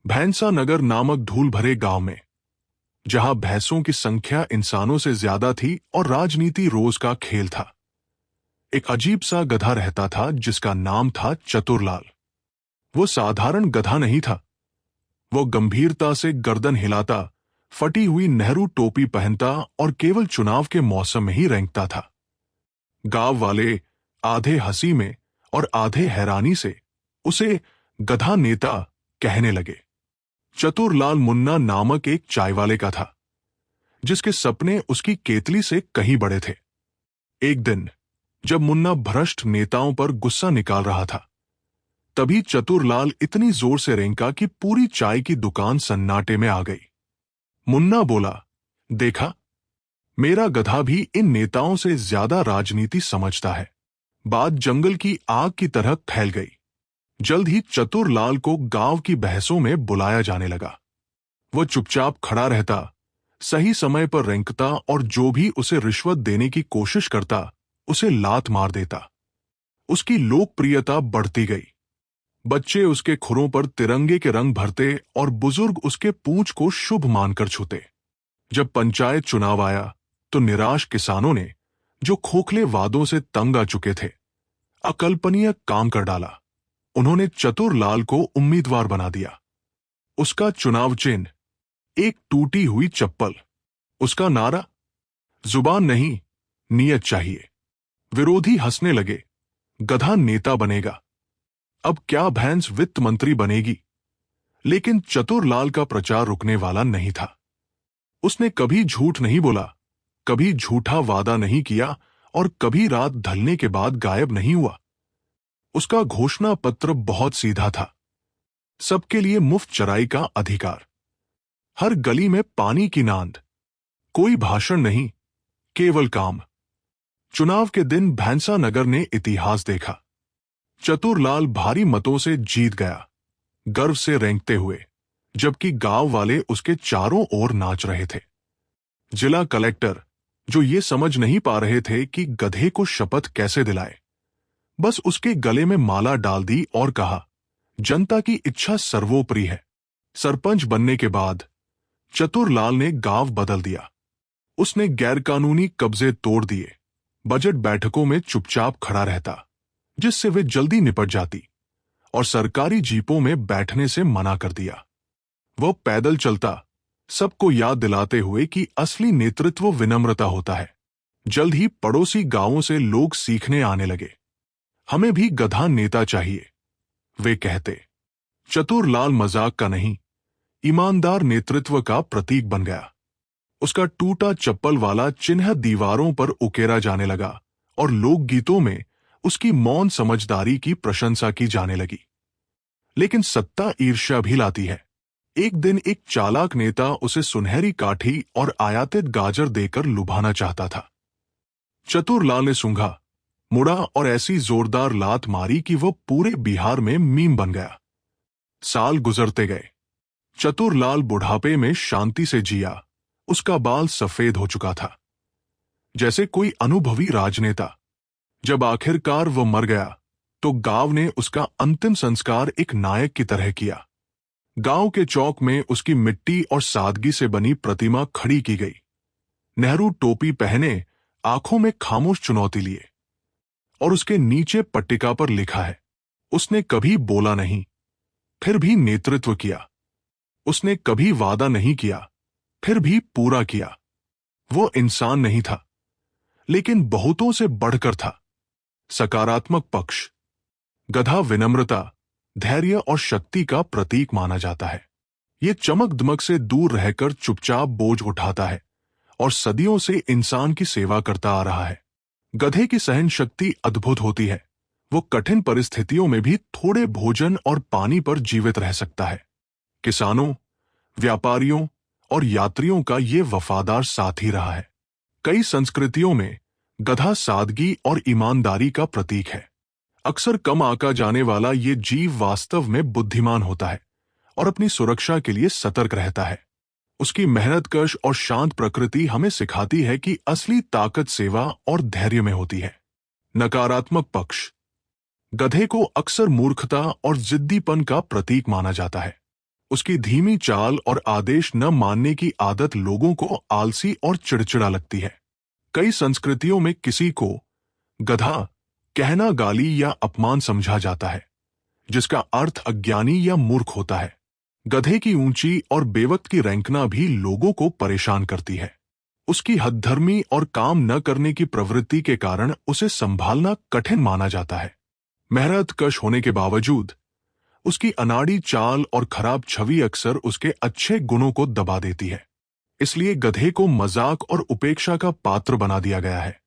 भैंसा नगर नामक धूल भरे गांव में, जहां भैंसों की संख्या इंसानों से ज्यादा थी और राजनीति रोज का खेल था, एक अजीब सा गधा रहता था जिसका नाम था चतुरलाल। वो साधारण गधा नहीं था। वो गंभीरता से गर्दन हिलाता, फटी हुई नेहरू टोपी पहनता और केवल चुनाव के मौसम में ही रेंगता था। गांव वाले आधे हंसी में और आधे हैरानी से उसे गधा नेता कहने लगे। चतुरलाल मुन्ना नामक एक चाय वाले का था, जिसके सपने उसकी केतली से कहीं बड़े थे। एक दिन जब मुन्ना भ्रष्ट नेताओं पर गुस्सा निकाल रहा था, तभी चतुरलाल इतनी जोर से रेंका कि पूरी चाय की दुकान सन्नाटे में आ गई। मुन्ना बोला, देखा, मेरा गधा भी इन नेताओं से ज्यादा राजनीति समझता है। बात जंगल की आग की तरह फैल गई। जल्द ही चतुरलाल को गांव की बहसों में बुलाया जाने लगा। वो चुपचाप खड़ा रहता, सही समय पर रेंकता और जो भी उसे रिश्वत देने की कोशिश करता उसे लात मार देता। उसकी लोकप्रियता बढ़ती गई। बच्चे उसके खुरों पर तिरंगे के रंग भरते और बुजुर्ग उसके पूंछ को शुभ मानकर छूते। जब पंचायत चुनाव आया तो निराश किसानों ने, जो खोखले वादों से तंग आ चुके थे, अकल्पनीय काम कर डाला। उन्होंने चतुरलाल को उम्मीदवार बना दिया। उसका चुनाव चिन्ह एक टूटी हुई चप्पल। उसका नारा, जुबान नहीं, नीयत चाहिए। विरोधी हंसने लगे, गधा नेता बनेगा, अब क्या भैंस वित्त मंत्री बनेगी। लेकिन चतुरलाल का प्रचार रुकने वाला नहीं था। उसने कभी झूठ नहीं बोला, कभी झूठा वादा नहीं किया और कभी रात ढलने के बाद गायब नहीं हुआ। उसका घोषणा पत्र बहुत सीधा था। सबके लिए मुफ्त चराई का अधिकार, हर गली में पानी की नांद, कोई भाषण नहीं, केवल काम। चुनाव के दिन भैंसा नगर ने इतिहास देखा। चतुरलाल भारी मतों से जीत गया, गर्व से रेंगते हुए, जबकि गांव वाले उसके चारों ओर नाच रहे थे। जिला कलेक्टर, जो ये समझ नहीं पा रहे थे कि गधे को शपथ कैसे दिलाए, बस उसके गले में माला डाल दी और कहा, जनता की इच्छा सर्वोपरि है। सरपंच बनने के बाद चतुरलाल ने गांव बदल दिया। उसने गैरकानूनी कब्जे तोड़ दिए, बजट बैठकों में चुपचाप खड़ा रहता, जिससे वे जल्दी निपट जाती, और सरकारी जीपों में बैठने से मना कर दिया। वो पैदल चलता, सबको याद दिलाते हुए कि असली नेतृत्व विनम्रता होता है। जल्द ही पड़ोसी गांवों से लोग सीखने आने लगे। हमें भी गधा नेता चाहिए, वे कहते। चतुरलाल मजाक का नहीं, ईमानदार नेतृत्व का प्रतीक बन गया। उसका टूटा चप्पल वाला चिन्ह दीवारों पर उकेरा जाने लगा और लोकगीतों में उसकी मौन समझदारी की प्रशंसा की जाने लगी। लेकिन सत्ता ईर्ष्या भी लाती है। एक दिन एक चालाक नेता उसे सुनहरी काठी और आयातित गाजर देकर लुभाना चाहता था। चतुरलाल ने सूंघा, मुड़ा और ऐसी जोरदार लात मारी कि वो पूरे बिहार में मीम बन गया। साल गुजरते गए। चतुरलाल बुढ़ापे में शांति से जिया। उसका बाल सफेद हो चुका था, जैसे कोई अनुभवी राजनेता। जब आखिरकार वो मर गया तो गांव ने उसका अंतिम संस्कार एक नायक की तरह किया। गांव के चौक में उसकी मिट्टी और सादगी से बनी प्रतिमा खड़ी की गई। नेहरू टोपी पहने, आंखों में खामोश चुनौती लिए, और उसके नीचे पट्टिका पर लिखा है, उसने कभी बोला नहीं, फिर भी नेतृत्व किया। उसने कभी वादा नहीं किया, फिर भी पूरा किया। वो इंसान नहीं था, लेकिन बहुतों से बढ़कर था। सकारात्मक पक्ष। गधा विनम्रता, धैर्य और शक्ति का प्रतीक माना जाता है। ये चमक दमक से दूर रहकर चुपचाप बोझ उठाता है और सदियों से इंसान की सेवा करता आ रहा है। गधे की सहन शक्ति अद्भुत होती है। वो कठिन परिस्थितियों में भी थोड़े भोजन और पानी पर जीवित रह सकता है। किसानों, व्यापारियों और यात्रियों का ये वफादार साथी रहा है। कई संस्कृतियों में गधा सादगी और ईमानदारी का प्रतीक है। अक्सर कम आंका जाने वाला ये जीव वास्तव में बुद्धिमान होता है और अपनी सुरक्षा के लिए सतर्क रहता है। उसकी मेहनतकश और शांत प्रकृति हमें सिखाती है कि असली ताकत सेवा और धैर्य में होती है। नकारात्मक पक्ष। गधे को अक्सर मूर्खता और जिद्दीपन का प्रतीक माना जाता है। उसकी धीमी चाल और आदेश न मानने की आदत लोगों को आलसी और चिड़चिड़ा लगती है। कई संस्कृतियों में किसी को गधा कहना गाली या अपमान समझा जाता है, जिसका अर्थ अज्ञानी या मूर्ख होता है। गधे की ऊंची और बेवक्त की रैंकना भी लोगों को परेशान करती है। उसकी हठधर्मी और काम न करने की प्रवृत्ति के कारण उसे संभालना कठिन माना जाता है। मेहनत कश होने के बावजूद उसकी अनाड़ी चाल और खराब छवि अक्सर उसके अच्छे गुणों को दबा देती है। इसलिए गधे को मजाक और उपेक्षा का पात्र बना दिया गया है।